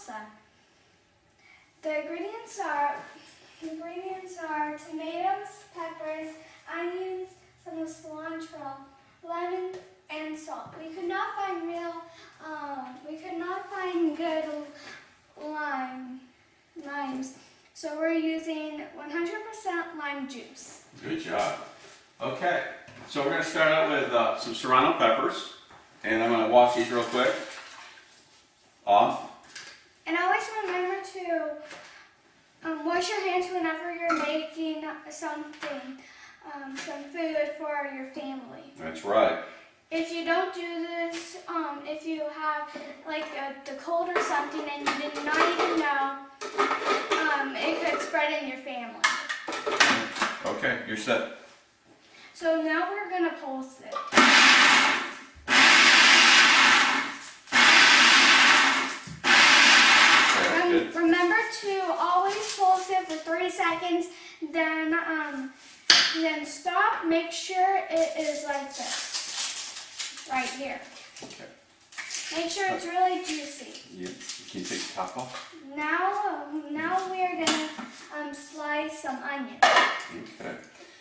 salsa. The ingredients are tomatoes, peppers, onions, some cilantro, lemon, and salt. We could not find good limes, so we're using 100% lime juice. Good job. Okay, so we're going to start out with some serrano peppers, and I'm going to wash these real quick off. And always remember to wash your hands whenever you're making something, some food for your family. That's right. If you don't do this, if you have like the cold or something and you did not even know, it could spread in your family. Okay, you're set. So now we're going to pulse it. Remember to always pulse it for 3 seconds, then stop. Make sure it is like this, right here. Okay. Make sure it's really juicy. Yeah. Can you take the top off? Now we're gonna slice some onions. Okay.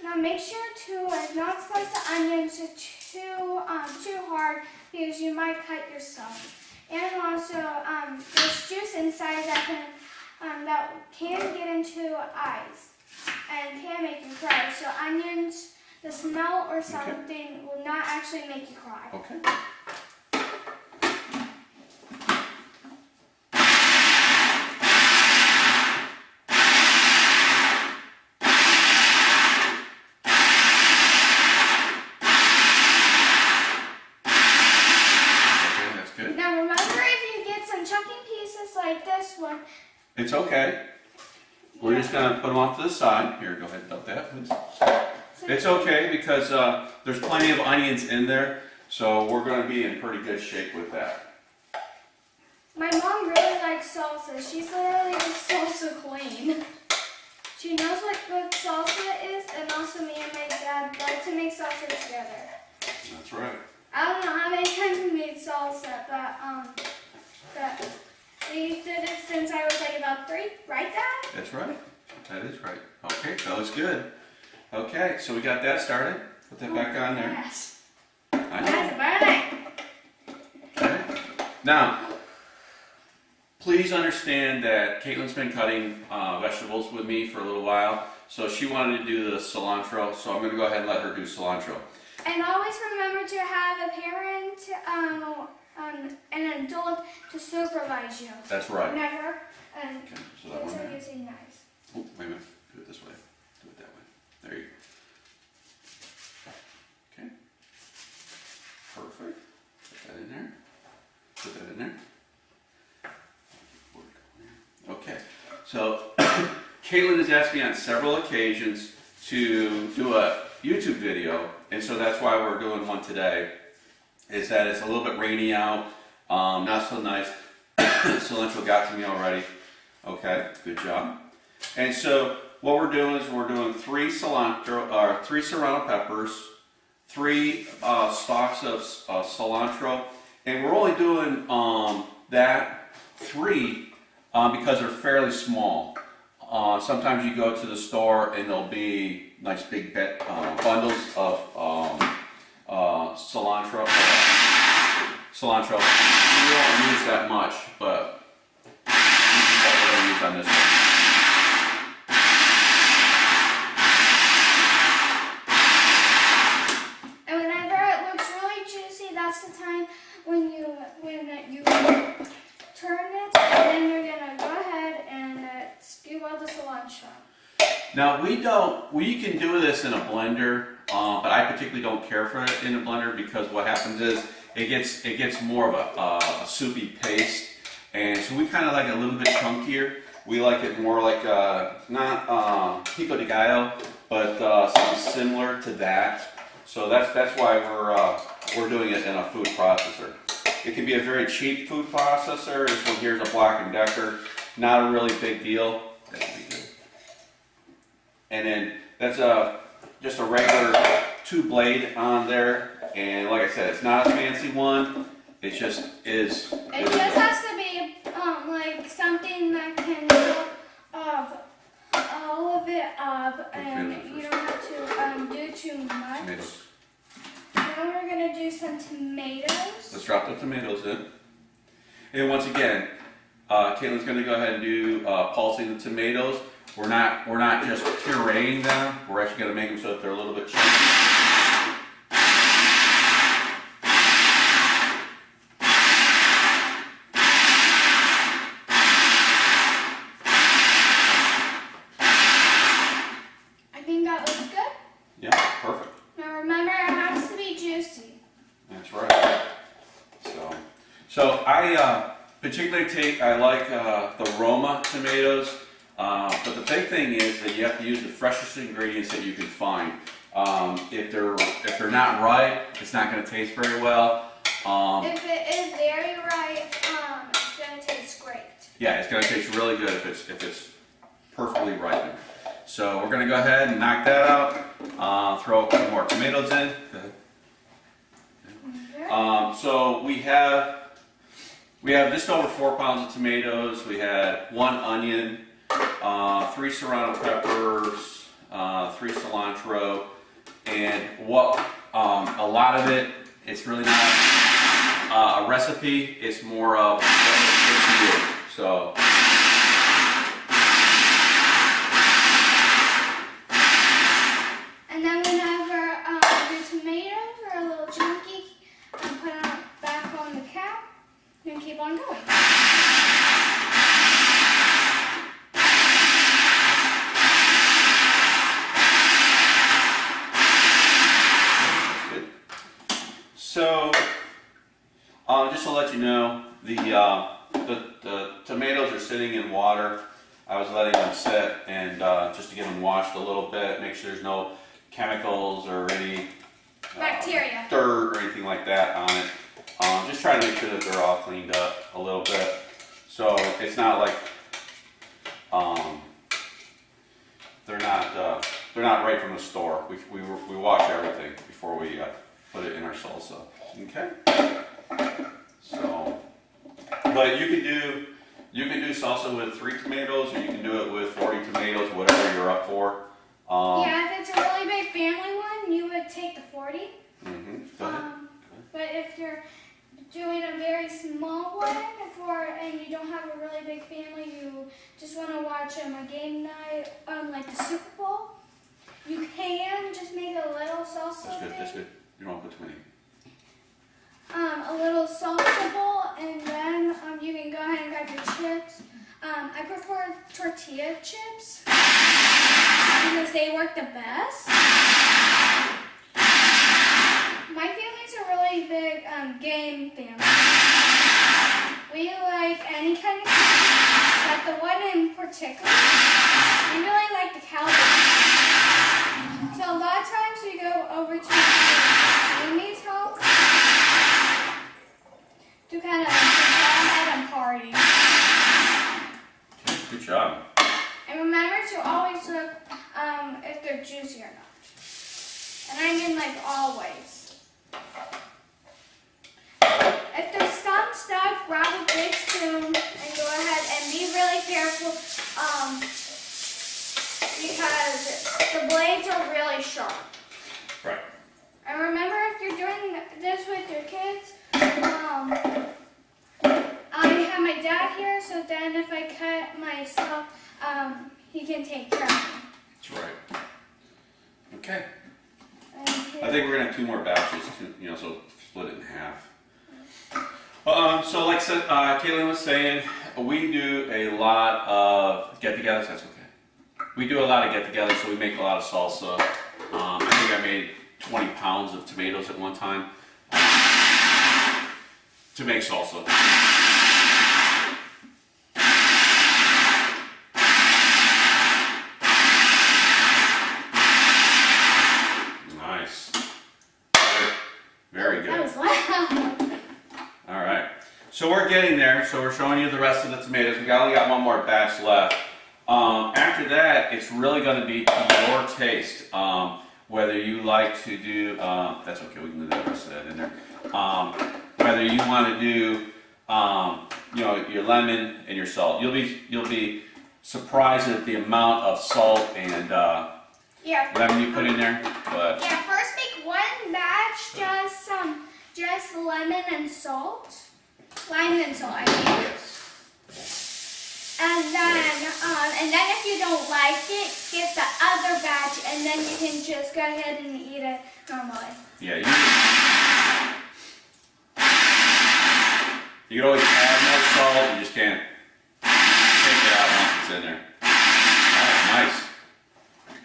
Now make sure to not slice the onions too hard because you might cut yourself. And also, there's juice inside that can get into eyes and can make you cry. So onions, the smell or something will not actually make you cry. Okay. Like this one. It's okay. We're just going to put them off to the side. Here, go ahead and dump that, please. It's okay because there's plenty of onions in there, so we're going to be in pretty good shape with that. My mom really likes salsa. She's literally a salsa queen. She knows what good salsa is, and also me and my dad like to make salsa together. That's right. I don't know how many times we made salsa, but we did it since I was like about 3, right, Dad? That's right. That is right. Okay, that looks good. Okay, so we got that started. Put that back on there. Yes. I That's know. burning. Okay. Now, please understand that Kaitlyn's been cutting vegetables with me for a little while, so she wanted to do the cilantro, so I'm going to go ahead and let her do cilantro. And always remember to have a parent, an adult to supervise you. That's right. Never. Okay, so that one there. Using knives. Oh, wait a minute. Do it this way. Do it that way. There you go. Okay. Perfect. Put that in there. Put that in there. Okay. So, Kaitlyn has asked me on several occasions to do a YouTube video, and so that's why we're doing one today. Is that it's a little bit rainy out, not so nice. Cilantro got to me already. Okay, good job. And so what we're doing is we're doing 3 serrano peppers, 3 stalks of cilantro, and we're only doing that 3 because they're fairly small. Sometimes you go to the store and there'll be nice big bundles of cilantro. We don't use that much, but this is what we're going to use on this one. And whenever it looks really juicy, that's the time when you turn it, and then you're going to go ahead and spew out the cilantro. Now we can do this in a blender, but I particularly don't care for it in a blender because what happens is it gets more of a soupy paste, and so we kind of like it a little bit chunkier. We like it more like not pico de gallo, but something similar to that. So that's why we're doing it in a food processor. It can be a very cheap food processor. This one here's a Black & Decker, not a really big deal. That would be good. And then that's just a regular 2-blade on there, and like I said, it's not a fancy one. It just is. It just has to be like like something that can help all of it up, and you don't have to do too much. Tomatoes. Now we're gonna do some tomatoes. Let's drop the tomatoes in. And once again, Kaitlyn's gonna go ahead and do pulsing the tomatoes. We're not just pureeing them. We're actually gonna make them so that they're a little bit chunky. So I particularly I like the Roma tomatoes, but the big thing is that you have to use the freshest ingredients that you can find. If they're not ripe, it's not going to taste very well. If it is very ripe, it's going to taste great. Yeah, it's going to taste really good if it's perfectly ripened. So we're going to go ahead and knock that out. Throw some more tomatoes in. Go ahead. So we have just over 4 pounds of tomatoes. We had 1 onion, 3 serrano peppers, 3 cilantro, and a lot of it's really not a recipe. It's more of what it takes to do. So. And then whenever the tomatoes are a little chunky, put them back on the cap. And keep on going. Good. So, just to let you know, the tomatoes are sitting in water. I was letting them sit and just to get them washed a little bit, make sure there's no chemicals or any bacteria, dirt or anything like that on it. Just try to make sure that they're all cleaned up a little bit, so it's not like they're not right from the store. We wash everything before we put it in our salsa. Okay. So, but you can do salsa with 3 tomatoes, or you can do it with 40 tomatoes, whatever you're up for. Yeah, if it's a really big family one, you would take the 40. Go ahead. But if you're doing a very small one and you don't have a really big family, you just want to watch a game night, like the Super Bowl, you can just make a little salsa. That's good. You don't want to put too many. A little salsa bowl, and then you can go ahead and grab your chips. I prefer tortilla chips because they work the best. My family's a really big game family. We like any kind of game, but the one in particular, we really like the cowboy. So a lot of times we go over to Amy's house to kind of at a party. Okay, good job. And remember to always look if they're juicy or not. And I mean like always. If there's some stuff, grab a big spoon and go ahead and be really careful because the blades are really sharp. Right. And remember, if you're doing this with your kids, I have my dad here, so then if I cut myself, he can take care of me. That's right. Okay. I think we're gonna have 2 more batches, so split it in half. So like Kaitlyn was saying, we do a lot of get-togethers. That's okay. We do a lot of get-togethers, so we make a lot of salsa. I think I made 20 pounds of tomatoes at one time to make salsa. Nice. Very good. That was loud. All right. So we're getting there. So we're showing you the rest of the tomatoes. We only got 1 more batch left. After that, it's really going to be to your taste. Whether you like to do, that's okay, we can leave the rest of that in there. Whether you want to do your lemon and your salt. You'll be surprised at the amount of salt and lemon you put in there. But yeah, first make one batch just lemon and salt, lime and salt. I mean. And then if you don't like it, get the other batch, and then you can just go ahead and eat it normally. Yeah, you can always add more salt. You just can't take it out once it's in there. All right, nice.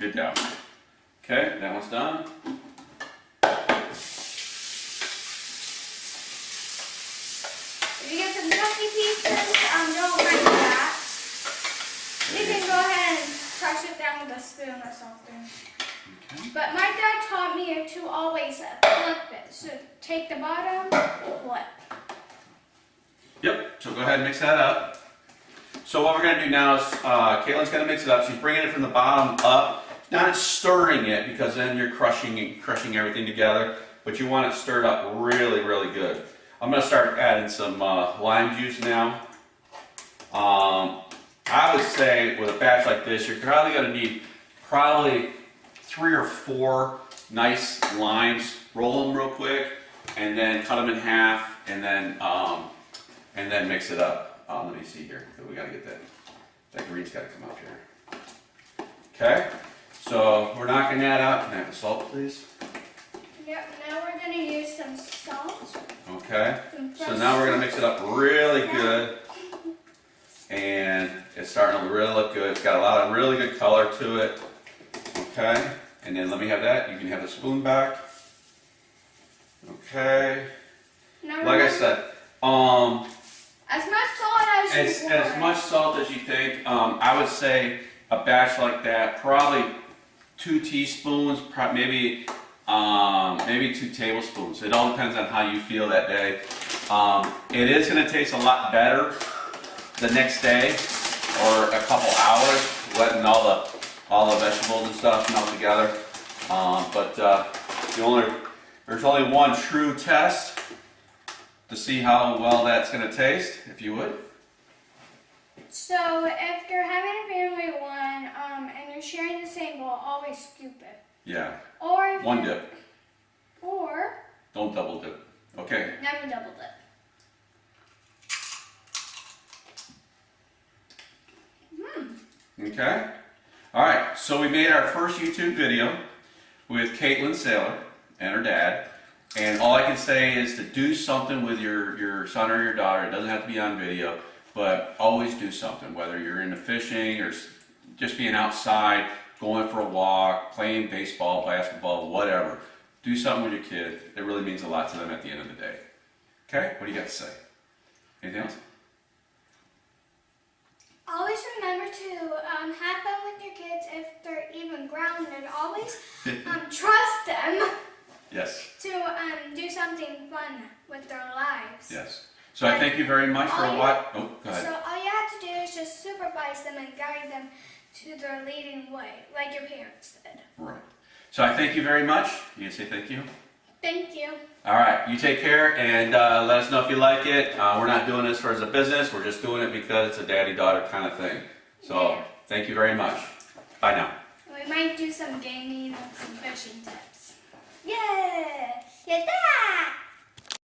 Good job. Okay, that one's done. If you get some chunky pieces, don't mind that. You can go ahead and crush it down with a spoon or something. Okay. But my dad taught me to always flip it. So take the bottom, flip. Yep, so go ahead and mix that up. So what we're going to do now is, Kaitlyn's going to mix it up. She's bringing it from the bottom up, not stirring it because then you're crushing everything together, but you want it stirred up really, really good. I'm going to start adding some lime juice now. I would say with a batch like this, you're probably going to need 3 or 4 nice limes. Roll them real quick, and then cut them in half, and then mix it up. Let me see here. We got to get that green's got to come up here. Okay, so we're knocking that out. Can I have the salt, please? Yep. Now we're going to use some salt. Okay. So now we're going to mix it up really good. And it's starting to really look good. It's got a lot of really good color to it. Okay. And then let me have that. You can have the spoon back. Okay. Like I said, as much salt as you want. As much salt as you think. I would say a batch like that, probably 2 teaspoons, maybe 2 tablespoons. It all depends on how you feel that day. It is going to taste a lot better the next day or a couple hours, letting all the vegetables and stuff melt together. There's only one true test to see how well that's going to taste, if you would. So if you're having a family of one and you're sharing the same bowl, always scoop it. Yeah. Or one dip. Or don't double dip. Okay. Never double dip. Okay. All right. So we made our first YouTube video with Kaitlyn Sailor and her dad. And all I can say is to do something with your son or your daughter. It doesn't have to be on video, but always do something, whether you're into fishing or just being outside, going for a walk, playing baseball, basketball, whatever. Do something with your kid. It really means a lot to them at the end of the day. Okay? What do you got to say? Anything else? Always remember to have fun with your kids if they're even grounded. Always trust them. Yes. To do something fun with their lives. Yes. So I thank you very much for what. Oh, go ahead. So all you have to do is just supervise them and guide them to their leading way, like your parents did. Right. So I thank you very much. You can say thank you. Thank you. All right. You take care and let us know if you like it. We're not doing this as a business. We're just doing it because it's a daddy-daughter kind of thing. So thank you very much. Bye now. We might do some gaming and some fishing tips. Yeah! Yeah!